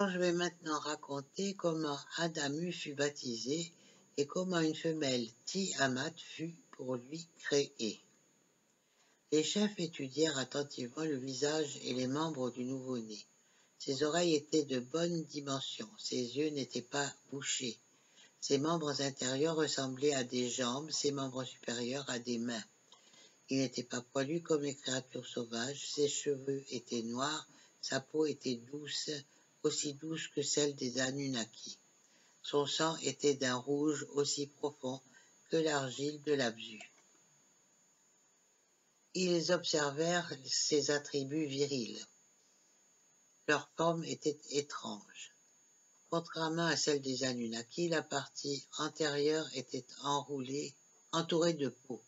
Je vais maintenant raconter comment Adamu fut baptisé et comment une femelle Tiamat fut pour lui créée. Les chefs étudièrent attentivement le visage et les membres du nouveau-né. Ses oreilles étaient de bonne dimension, ses yeux n'étaient pas bouchés, ses membres intérieurs ressemblaient à des jambes, ses membres supérieurs à des mains. Il n'était pas poilu comme les créatures sauvages, ses cheveux étaient noirs, sa peau était douce, aussi douce que celle des Anunnaki. Son sang était d'un rouge aussi profond que l'argile de l'Abzu. Ils observèrent ses attributs virils. Leur forme était étrange. Contrairement à celle des Anunnaki, la partie antérieure était entourée de peau.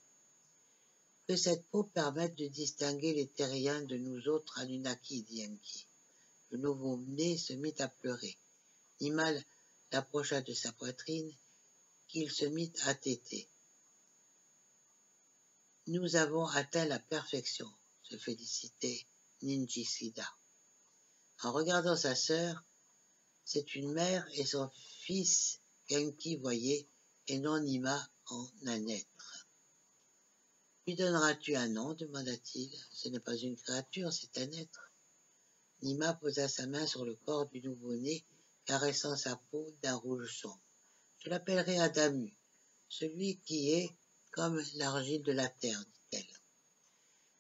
Que cette peau permette de distinguer les terriens de nous autres Anunnaki, dit Enki. Le nouveau-né se mit à pleurer. Nima l'approcha de sa poitrine, qu'il se mit à téter. Nous avons atteint la perfection, se félicitait Ninjisida. En regardant sa sœur, c'est une mère et son fils qu'Enki voyait, et non Nima en un être. Lui donneras-tu un nom demanda-t-il. Ce n'est pas une créature, c'est un être. Nima posa sa main sur le corps du nouveau-né, caressant sa peau d'un rouge sombre. Je l'appellerai Adamu, celui qui est comme l'argile de la terre, dit-elle.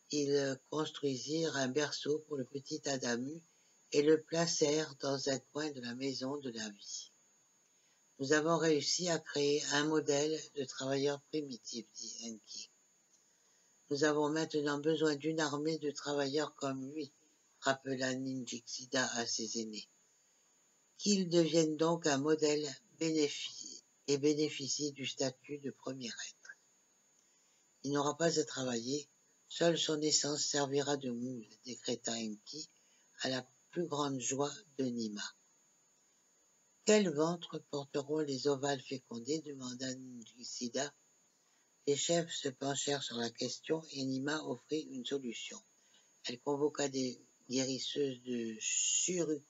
Ils construisirent un berceau pour le petit Adamu et le placèrent dans un coin de la maison de la vie. Nous avons réussi à créer un modèle de travailleur primitif, dit Enki. Nous avons maintenant besoin d'une armée de travailleurs comme lui, rappela Ninjisida à ses aînés. Qu'ils deviennent donc un modèle et bénéficient du statut de premier être. Il n'aura pas à travailler, seule son essence servira de moule, décréta Enki, à la plus grande joie de Nima. Quel ventre porteront les ovales fécondés demanda Ninjisida. Les chefs se penchèrent sur la question et Nima offrit une solution. Elle convoqua des guérisseuses de Shuruppak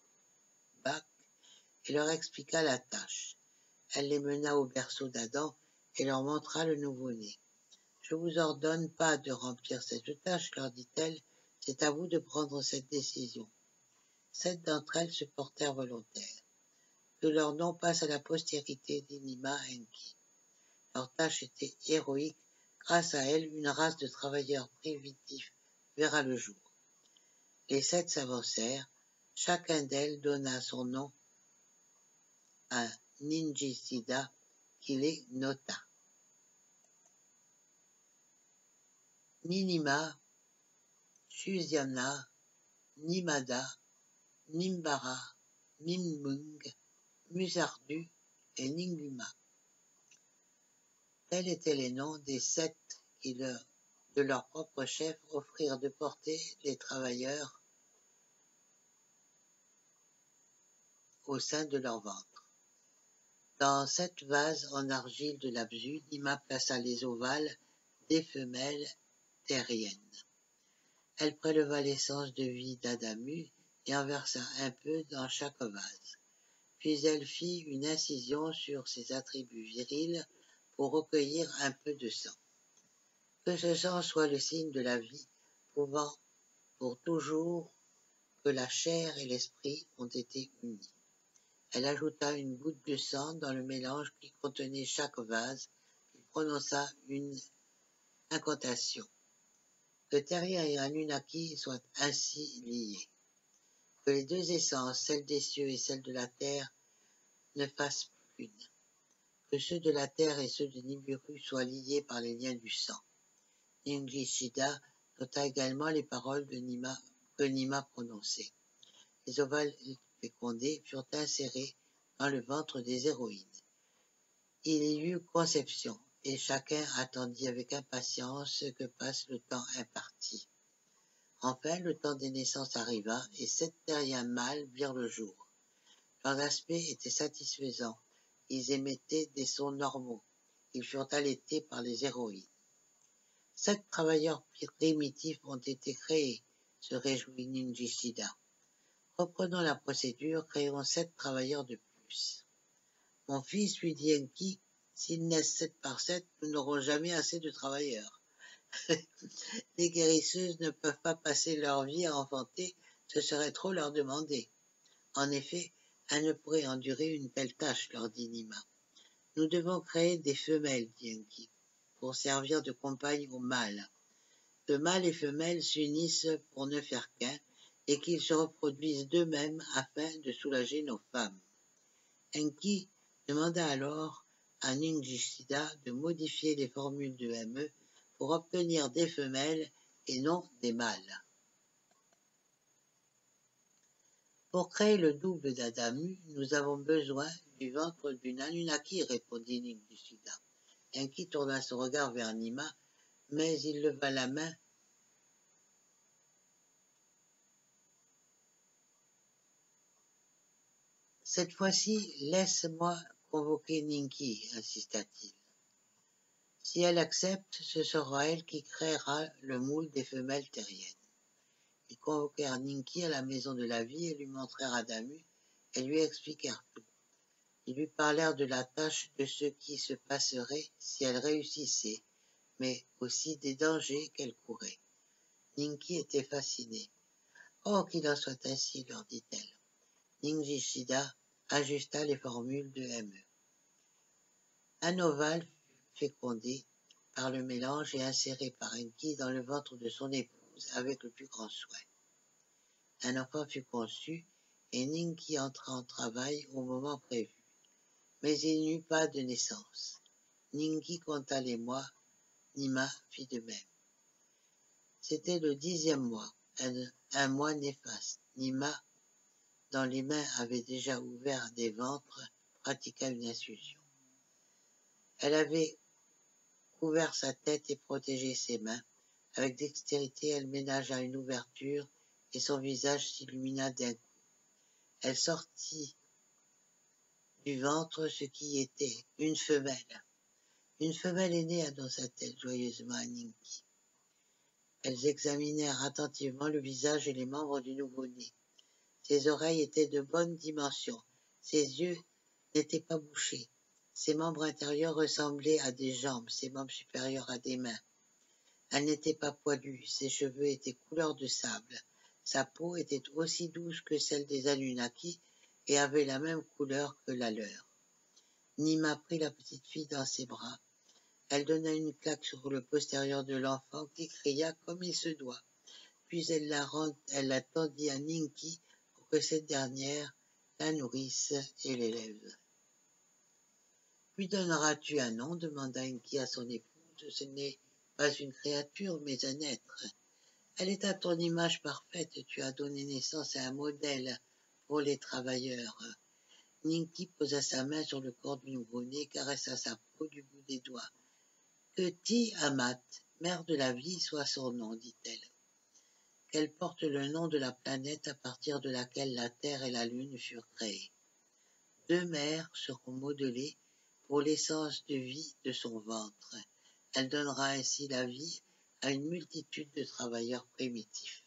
et leur expliqua la tâche. Elle les mena au berceau d'Adam et leur montra le nouveau-né. Je vous ordonne pas de remplir cette tâche, leur dit-elle, c'est à vous de prendre cette décision. 7 d'entre elles se portèrent volontaires. Que leur nom passe à la postérité, dit Nima Enki. Leur tâche était héroïque. Grâce à elle, une race de travailleurs primitifs verra le jour. Les 7 s'avancèrent. Chacun d'elles donna son nom à Ninjisida, qui les nota. Ninima, Susiana, Nimada, Nimbara, Nimbung, Musardu et Ninguma. Tels étaient les noms des 7 qui, de leur propre chef, offrirent de porter les travailleurs au sein de leur ventre. Dans 7 vases en argile de l'Abzu, Nima plaça les ovales des femelles terriennes. Elle préleva l'essence de vie d'Adamu et en versa un peu dans chaque vase. Puis elle fit une incision sur ses attributs virils pour recueillir un peu de sang. Que ce sang soit le signe de la vie, prouvant pour toujours que la chair et l'esprit ont été unis. Elle ajouta une goutte de sang dans le mélange qui contenait chaque vase, puis prononça une incantation. Que Terrien et Anunnaki soient ainsi liés. Que les 2 essences, celle des cieux et celle de la terre, ne fassent plus qu'une. Que ceux de la terre et ceux de Nibiru soient liés par les liens du sang. Ninjisida nota également les paroles que Nima prononçait. Les ovales fécondés furent insérés dans le ventre des héroïnes. Il y eut conception, et chacun attendit avec impatience que passe le temps imparti. Enfin, le temps des naissances arriva, et 7 terriens mâles virent le jour. Leur aspect était satisfaisant. Ils émettaient des sons normaux. Ils furent allaités par les héroïnes. 7 travailleurs primitifs ont été créés, se réjouit Ninjisida. Reprenons la procédure, créons 7 travailleurs de plus. Mon fils, lui dit Enki, s'ils naissent 7 par 7, nous n'aurons jamais assez de travailleurs. Les guérisseuses ne peuvent pas passer leur vie à enfanter, ce serait trop leur demander. En effet, elles ne pourraient endurer une telle tâche, leur dit Nima. Nous devons créer des femelles, dit Enki, pour servir de compagnes aux mâles. Que mâles et femelles s'unissent pour ne faire qu'un, et qu'ils se reproduisent d'eux-mêmes afin de soulager nos femmes. Enki demanda alors à Ninjishida de modifier les formules de ME pour obtenir des femelles et non des mâles. Pour créer le double d'Adamu, nous avons besoin du ventre d'une Anunnaki, répondit Ninjishida. Enki tourna son regard vers Nima, mais il leva la main. Cette fois-ci, laisse-moi convoquer Ninki, insista-t-il. Si elle accepte, ce sera elle qui créera le moule des femelles terriennes. Ils convoquèrent Ninki à la maison de la vie et lui montrèrent Adamu et lui expliquèrent tout. Ils lui parlèrent de la tâche de ce qui se passerait si elle réussissait, mais aussi des dangers qu'elle courait. Ninki était fascinée. « Oh, qu'il en soit ainsi, leur dit-elle. » Ninjishida ajusta les formules de ME. Un ovale fut fécondé par le mélange et inséré par Enki dans le ventre de son épouse avec le plus grand soin. Un enfant fut conçu et Ninki entra en travail au moment prévu. Mais il n'y eut pas de naissance. Ninki compta les mois, Nima fit de même. C'était le 10e mois, un mois néfaste. Nima, dont les mains avaient déjà ouvert des ventres, pratiqua une infusion. Elle avait couvert sa tête et protégé ses mains. Avec dextérité, elle ménagea une ouverture et son visage s'illumina d'un coup. Elle sortit du ventre ce qui était une femelle. Une femelle est née, annonça-t-elle joyeusement à Ninki. Elles examinèrent attentivement le visage et les membres du nouveau-né. Ses oreilles étaient de bonne dimension. Ses yeux n'étaient pas bouchés. Ses membres intérieurs ressemblaient à des jambes, ses membres supérieurs à des mains. Elle n'était pas poilue, ses cheveux étaient couleur de sable. Sa peau était aussi douce que celle des Anunnaki et avait la même couleur que la leur. Nima prit la petite fille dans ses bras. Elle donna une claque sur le postérieur de l'enfant qui cria comme il se doit. Puis elle la tendit à Ninki pour que cette dernière la nourrisse et l'élève. « Lui donneras-tu un nom » demanda Enki à son épouse. « Ce n'est pas une créature, mais un être. Elle est à ton image parfaite. Tu as donné naissance à un modèle pour les travailleurs. » Ninki posa sa main sur le corps du nouveau-né, caressa sa peau du bout des doigts. « Que Ti-Amat, mère de la vie, soit son nom, dit-elle. Qu'elle porte le nom de la planète à partir de laquelle la Terre et la Lune furent créées. 2 mères seront modelées pour l'essence de vie de son ventre. Elle donnera ainsi la vie à une multitude de travailleurs primitifs.